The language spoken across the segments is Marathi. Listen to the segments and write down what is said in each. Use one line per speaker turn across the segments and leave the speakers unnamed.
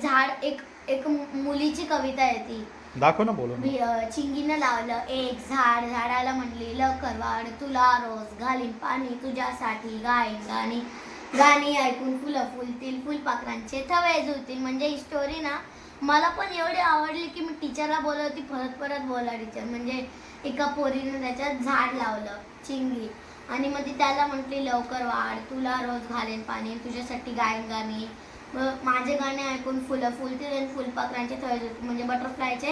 झाड एक एक मुलीची कविता आहे ती.
दाखव ना बोलून.
चिंगीनं लावलं एक झाड, झाडाला म्हणली लवकर वाढ, तुला रोज घालीन पाणी, तुझ्यासाठी गाईन गाणी, गाणी ऐकून फुलं फुलतील, फुलपाखरांचे थवे झुलतील. म्हणजे ही स्टोरी ना मला पण एवढी आवडली की मी टीचरला बोलवती परत परत बोला टीचर. म्हणजे एका पोरीनं त्याच्यात झाड लावलं चिंगी आणि मग ती त्याला म्हटली लवकर वाढ, तुला रोज घालेन पाणी, तुझ्यासाठी गायन गाणी, माझे गाणे ऐकून फुलं फुलतील आणि फुलपाखरांचे थवे झुलतील. म्हणजे बटरफ्लायचे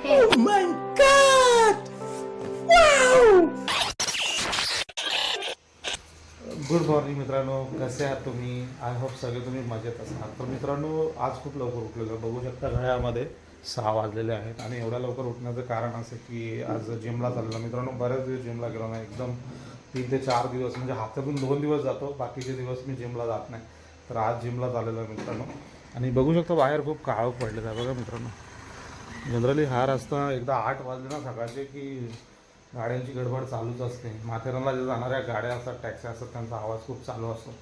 हे.
Oh my God! Wow!
Good morning मित्रांनो, कसे आहात तुम्ही? आय होप सगळे तुम्ही मजेत असणार. तर मित्रांनो, आज खूप लवकर उठलेलो. बघू शकता घड्याळामध्ये 6 वाजलेले आहेत आणि एवढ्या लवकर उठण्याचं कारण असं की आज जिमला चाललेलो. मित्रांनो, बरेच दिवस जिमला गेलो नाही. एकदम 3 ते 4 दिवस, म्हणजे हफ्त्यातून 2 दिवस जातो, बाकीचे दिवस मी जिमला जात नाही. तर आज जिमला चाललेलो आहे मित्रांनो. आणि बघू शकता बाहेर खूप काळोख पडलेलं आहे बघा मित्रांनो. जनरली हा रस्ता एकदा 8 वाजले ना सकाळचे की गाड्यांची गडबड चालूच असते. माथेरानला जे जाणाऱ्या गाड्या असतात, टॅक्सी असतात, त्यांचा आवाज खूप चालू असतो.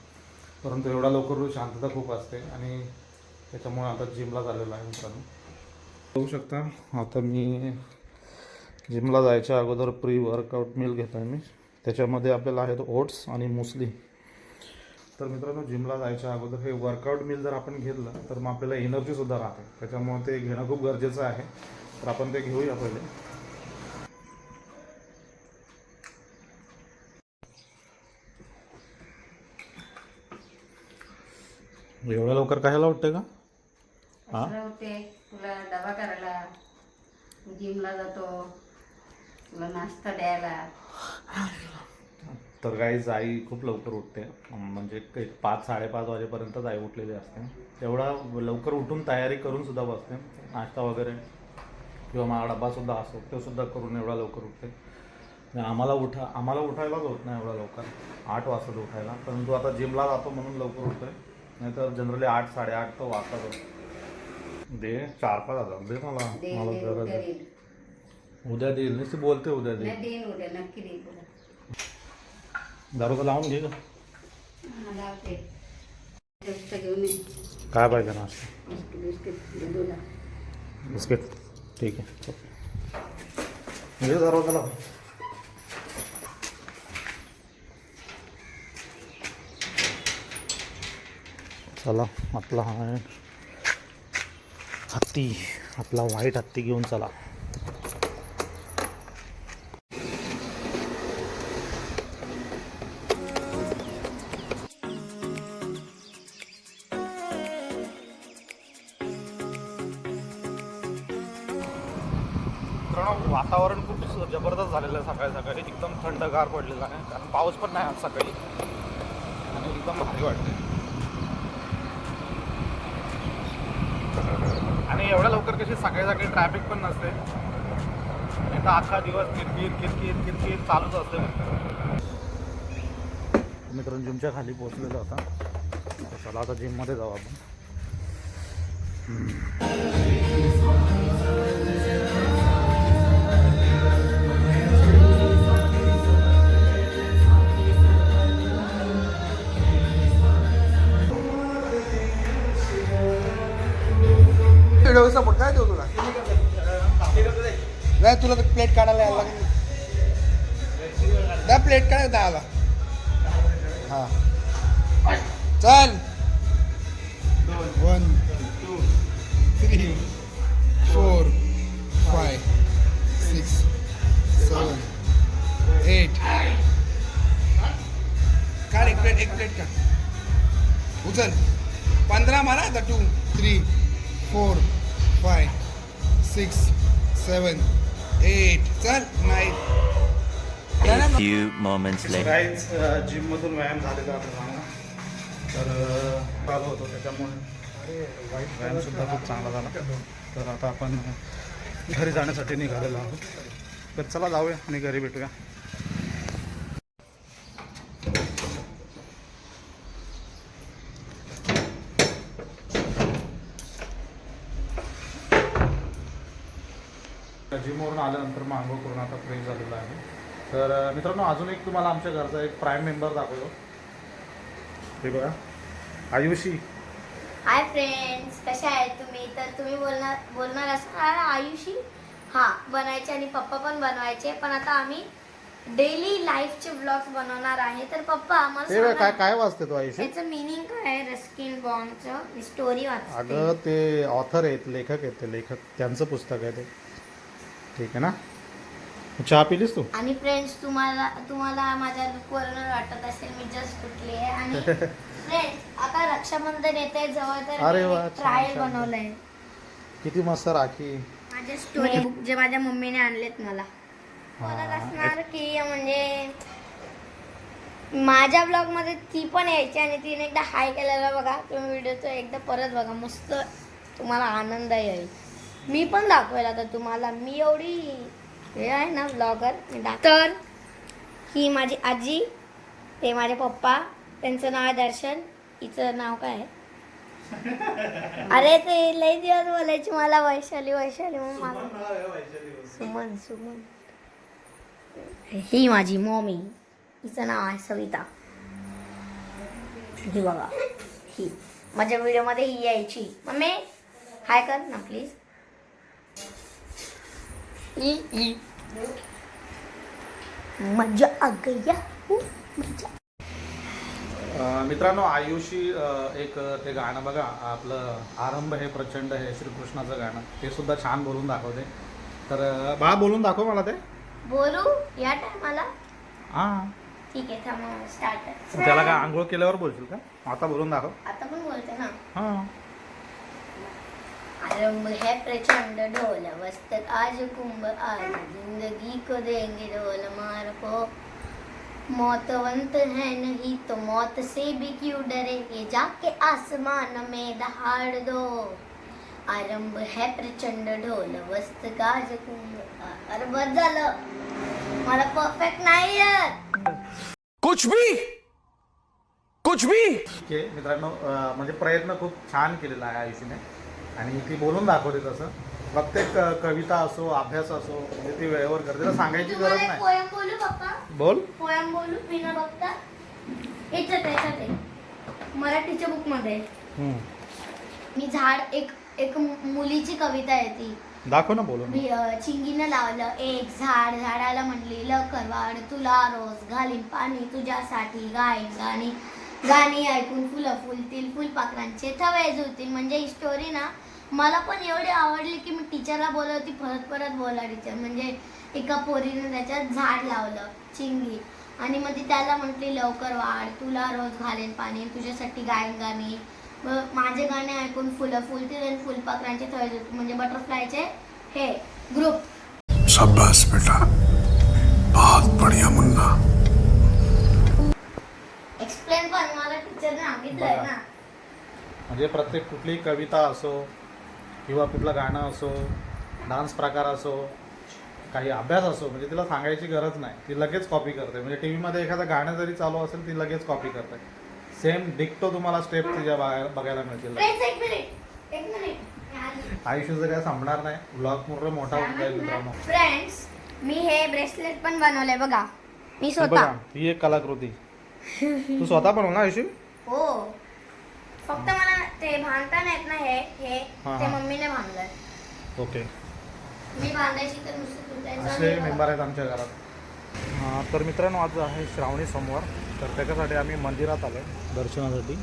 परंतु एवढा लवकर शांतता खूप असते आणि त्याच्यामुळे आता जिमला चाललेलो आहे मित्रांनो. बघू शकता आता मी जिमला जायच्या अगोदर प्री वर्कआउट मील घेतो आहे मी. त्याच्यामध्ये आपल्याला आहेत ओट्स आणि मुसली. तर मित्रांनो, जिमला जायच्या अगोदर हे वर्कआउट मील जर आपण घेतलं तर मग आपल्याला एनर्जीसुद्धा राहते. त्याच्यामुळे ते घेणं खूप गरजेचं आहे. तर आपण ते घेऊया पहिले. एवढ्या लवकर कशाला उठते का?
उठते, तुला डबा करायला, जिमला जातो, तुला नाश्ता द्यायला.
तर काहीच आई खूप लवकर उठते, म्हणजे एक 5-5:30 वाजेपर्यंतच आई उठलेली असते. तेवढा लवकर उठून तयारी करून सुद्धा बसते, नाश्ता वगैरे किंवा माझा डब्बासुद्धा असतो तो सुद्धा करून एवढा लवकर उठते. आम्हाला उठायलाच होत नाही एवढा लवकर, 8 वाजता उठायला. परंतु आता जिमला जातो म्हणून लवकर उठतोय, नाहीतर जनरली 8-8:30 तर वाजताच. दे 4-5 हजार दे मला गरज आहे. उद्या देईल नुसती बोलते उद्या दे.
देईन उद्या, नक्की देईन तुला.
दारू तर लावून घे का?
लावते. नाश्ता घेऊन ये.
काय पाहिजे नाश्ता?
बिस्किट दूध.
बिस्किट ठीक आहे. म्हणजे दरवाजा लाव. चला, आपला हा हत्ती, आपला व्हाईट हत्ती घेऊन चला. वातावरण खूप जबरदस्त झालेलं आहे. सकाळी सकाळी एकदम थंडगार पडलेलं आहे, कारण पाऊस पण नाही आज सकाळी आणि एकदम भारी वाटते. आणि एवढ्या लवकर कशी सकाळी सकाळी ट्रॅफिक पण नसते, नाही तर अख्खा दिवस किरकिर चालूच असते. मित्रांनो, जिमच्या खाली पोहोचलेलो आता. चला आता जिममध्ये जाऊ आपण.
सपोर्ट काय देऊ तुला? नाही, तुला तर प्लेट काढायला यायला लागेल. त्या प्लेट काय द्यायला. हां चल. 1 2 3 4 5 6 7 8. काढ एक प्लेट काढ. उचल. 15 मारा आता. 2 3 4 5 6 7 8. चल. 9.
A few moments later.
काहीच जिममधून व्यायाम झालेला आपल्याला, तर चालू होतो, त्याच्यामुळे व्यायामसुद्धा खूप चांगला झाला. तर आता आपण घरी जाण्यासाठी निघालेलो आहोत. तर चला जाऊया आणि घरी भेटूया. जिमवरून आल्यानंतर मग आंघोळ करून आता फ्रेश झालेला आहे. तर मित्रांनो, अजून एक तुम्हाला आमच्या घरचा एक प्राईम मेंबर दाखवतो. हे बघा, आयुषी.
हाय फ्रेंड्स, कशा आहेत तुम्ही? तर तुम्ही बोलणार असणार आयुषी हा बनायचे आणि पप्पा पण बनवायचे, पण आता आम्ही डेली लाईफचे व्लॉग्स बनवणार आहे. तर पप्पा मला
ते काय
सांगा,
काय वाचते तू आयुषी?
याचं मिनिंग काय आहे? रस्किन बॉन्डचं स्टोरी वाचते.
अगं ते ऑथर आहेत, लेखक आहेत, ते लेखक त्यांचं पुस्तक आहे ते. ठीक आहे ना? चहा पिलीस तू?
आणि फ्रेंड्स, तुम्हाला माझ्या लुकवरून वाटत असेल मी जस्ट कुठली आहे. आणि फ्रेंड्स, आता रक्षाबंधन येते जवळ,
अरे
तर
वा,
मी
छान,
ट्रायल
छान.
बनवलंय.
किती मस्त राखी.
माझे स्टोरी बुक जे माझ्या मम्मीने आणलेत मला. बोलत असणार की म्हणजे माझ्या ब्लॉग मध्ये ती पण यायची आणि तिने एकदा हाय केलेला बघा. तुम्ही व्हिडिओचं एकदा परत बघा, मस्त तुम्हाला आनंद येईल. मी पण दाखवेल आता तुम्हाला. मी एवढी हे आहे ना ब्लॉगर. तर ही माझी आजी, ते माझे पप्पा, त्यांचं नाव आहे दर्शन, हिचं नाव काय आहे? अरे ते लई दिवस बोलायची मला वैशाली वैशाली म्हणून मला सुमन सुमन. ही माझी मम्मी, हिचं नाव आहे सविता. ही बघा, ही माझ्या व्हिडिओमध्ये ही यायची. मम्मी हाय कर ना प्लीज. मजा आ गया मजा.
मित्रांनो, आयुषी एक ते गाणं बघा आपलं आरंभ हे प्रचंड हे श्रीकृष्णाचं गाणं, ते सुद्धा छान बोलून दाखवते. तर बा बोलून दाखव मला ते.
बोलू या टायमाला?
हां,
ठीक आहे, थांबा स्टार्ट.
त्याला काय आंघोळ केल्यावर बोलशील का? आता बोलून दाखव.
आता पण बोलते ना.
हां.
आरंभ है प्रचंड ढोल वस्तक आज कुंभ आज जिंदगी को देंगे ढोल मार को. मौतवंत है नहीं तो मौत से भी क्यों डरे, ये जाके आसमान में दहाड़ दो. आरंभ है प्रचंड ढोल वस्तक आज कुंभ. अरे बस झालं, मला परफेक्ट नाही येत.
कुछ भी
ठीक आहे मित्रांनो, म्हणजे प्रयत्न खूप छान केलेला आहे आयुषीने आणि ती बोलून दाखवते तसं. प्रत्येक कविता असो, अभ्यास असो, म्हणजे ती वेळेवर करते. तिला सांगायची गरज
तुम्हाला
नाही.
पोयम बोलू पप्पा?
बोल.
पोयम बोलू बिना बघता? याच्यात आहे मराठीच्या बुक मध्ये. मी झाड, एक मुलीची कविता आहे ती.
दाखव ना बोलून.
चिंगीनं लावलं एक झाड, झाडाला म्हणली लवकर वाढ, तुला रोज घालीन पाणी, तुझ्यासाठी गाईन गाणी. गाणी ऐकून फुलं फुलतील, फुलपाखरांचे थवे झुलतील. म्हणजे ही स्टोरी ना मला पण एवढी आवडली की मी टीचरला बोलवती, परत बोला टीचर. म्हणजे एका पोरीने त्याच्यात झाड लावलं चिंगी, आणि मग ती त्याला म्हटली लवकर वाढ, तुला रोज घालेन पाणी, तुझ्यासाठी गायन गाणी. माझे गाणे ऐकून फुलं फुलतील आणि फुलपाखरांचे थवे झुलतील. म्हणजे बटरफ्लायचे हे ग्रुप.
शाबाश बेटा, बहुत बढ़िया मुन्ना.
एक्सप्लेन पण मला टीचरने सांगितलंय ना.
म्हणजे प्रत्येक कुठलीही कविता असो किंवा कुठलं गाणं असो, डान्स प्रकार असो, काही अभ्यास असो, म्हणजे तिला सांगायची गरज नाही, ती लगेच कॉपी करते. म्हणजे टी व्हीमध्ये एखादं गाणं जरी चालू असेल ती लगेच कॉपी करते. सेम डिक्टो तुम्हाला स्टेप तिच्या बघायला मिळतील.
एक मिनिट
आयुष्याचं काय संपणार नाही, व्लॉग पूर्ण मोठा होऊन जाईल मित्रांनो.
फ्रेंड्स, मी हे ब्रेसलेट पण बनवलंय बघा, मी
हे
स्वतः.
बघा, ही एक कलाकृती तू स्वतः बनवला आयुषी?
हो, फक्त मला ते बांधता नाहीत ना हे
हा,
ते
हा.
मम्मीने बांधलंय.
ओके.
मी बांधायची तर नुसतं तुटायचं.
असे
आणि
मेंबर आहेत आमच्या घरात. तर मित्रांनो, आज आहे श्रावणी सोमवार, तर त्याच्यासाठी आम्ही मंदिरात आलो आहे दर्शनासाठी.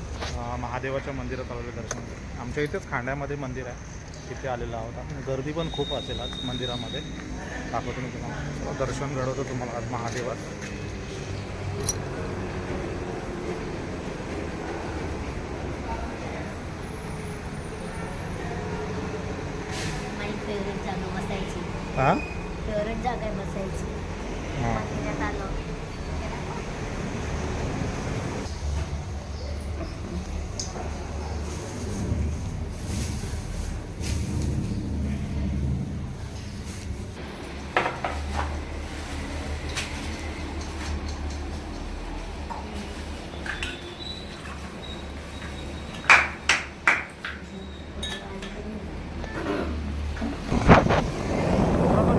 महादेवाच्या मंदिरात आलेलो दर्शनासाठी. आमच्या इथेच खांड्यामध्ये मंदिर आहे, तिथे आलेलो आहोत आपण. गर्दी पण खूप असेल आज मंदिरामध्ये. दाखवतो मी तुम्हाला, दर्शन घडवतो तुम्हाला आज महादेवात.
माझी फेवरेट जागा बसायची.
हां
फेवरेट जागा आहे बसायची.
हां.
मंदिरात आलो.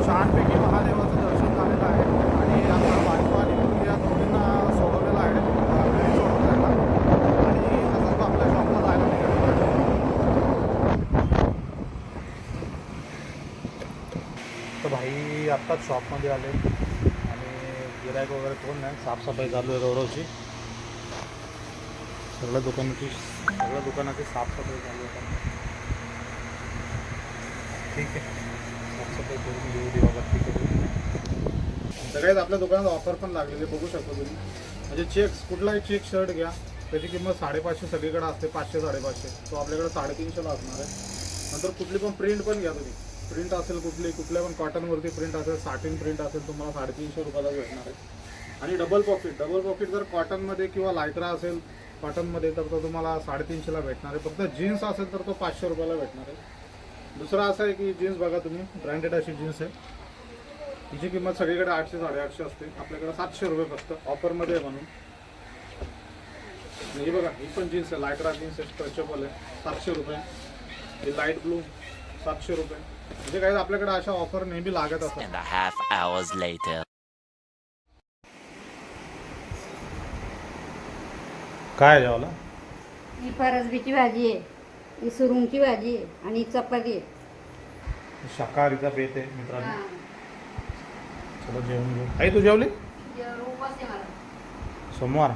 छानपैकी महादेवाचं दर्शन झालेलं आहे आणि आता वाटतं भाई आत्ताच शॉपमध्ये आले आणि गिरायक वगैरे कोण नाही, साफसफाई चालू आहे रोडची. सगळ्या दुकानाची साफसफाई चालू आहे. ठीक आहे, साफसफाई करून घेऊ, दिवाबत्ती करू. सगळ्यात आपल्या दुकानात ऑफर पण लागलेली बघू शकतो तुम्ही. म्हणजे चेक्स, कुठलाही चेक शर्ट घ्या त्याची किंमत 550 सगळीकडे असते, 500 550. तो आपल्याकडे 350ला असणार आहे. नंतर कुठली पण प्रिंट पण घ्या तुम्ही, प्रिंट असेल कुठल्या पण कॉटनवरती प्रिंट असेल, साटिन प्रिंट असेल, तुम्हाला 350 रुपयाला भेटणार आहे. आणि डबल पॉकेट जर कॉटनमध्ये किंवा लायक्रा असेल कॉटनमध्ये तर तो तुम्हाला 350ला भेटणार आहे. फक्त जीन्स असेल तर तो 500 रुपयाला भेटणार आहे. दुसरा असं आहे की जीन्स बघा तुम्ही, ब्रँडेड अशी जीन्स आहे, तिची किंमत सगळीकडे 800 850 असते, आपल्याकडे 700 रुपये फक्त ऑफरमध्ये आहे म्हणून. ही बघा, ही पण जीन्स आहे, लायक्रा जीन्स आहे, स्ट्रेचेबल आहे, 700 रुपये. ही लाईट ब्लू 700 रुपये. म्हणजे काही आपल्याकडे अशा ऑफर नेहमी लागत असतात.
2.5 hours later.
काय जेवला?
ही फरसबीची भाजी आहे, ही सुरुंगची भाजी आहे आणि ही चपाती आहे.
शाकाहारीचा बेत आहे मित्रांनो. चला जेवण घेऊ. आई तू जेवली?
उपवास आहे मला.
सोमवार.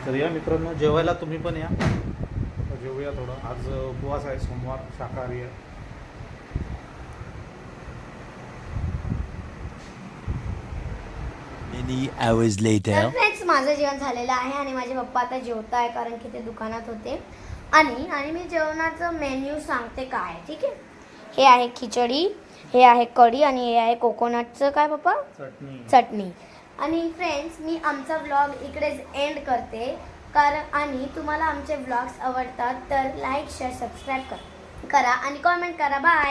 तर या मित्रांनो, जेवायला तुम्ही पण या. तर जेवूया थोडं. आज उपवास आहे, सोमवार, शाकाहारी आहे.
Many hours later.
तर फ्रेंड्स, माझं जेवण झालेलं आहे आणि माझे पप्पा आता जेवत आहे कारण की ते दुकानात होते. आणि मी जेवणाचं मेन्यू सांगते काय, ठीक आहे. हे आहे खिचडी, हे आहे कढी आणि हे आहे कोकोनटचं काय पप्पा, चटणी. आणि फ्रेंड्स, मी आमचा व्लॉग इकडेच एंड करते. आणि तुम्हाला आमचे व्लॉग्स आवडतात तर लाईक शेअर सबस्क्राईब करा आणि कॉमेंट करा. बाय.